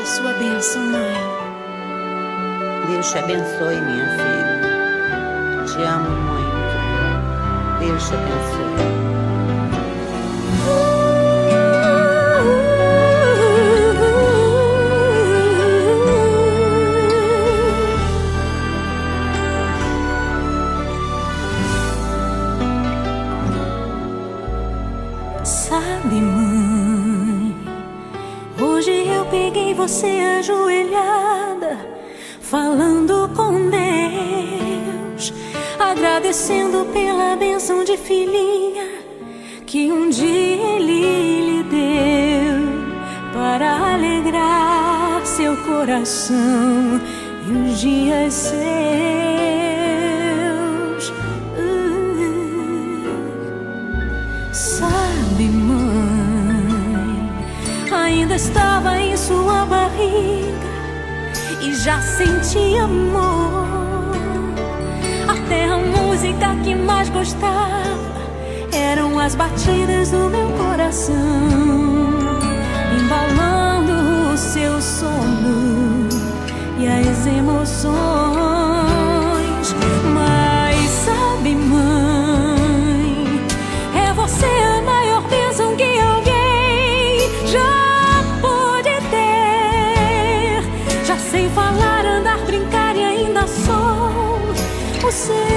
sua bênção, mãe. Deus te abençoe, minha filha. Te amo muito. Deus te abençoe. Sabe, mãe, hoje eu peguei você ajoelhada, falando com Deus, agradecendo pela bênção de filhinha que um dia Ele lhe deu, para alegrar seu coração e os dias seus. Sabe, mãe, ainda estava em sua barriga e já sentia amor. Até a música que mais gostava eram as batidas do meu coração, embalando o seu sono e as emoções. Mas sabe, mãe, é você a maior bênção que alguém já pôde ter. Já sei falar, andar, brincar e ainda sou o seu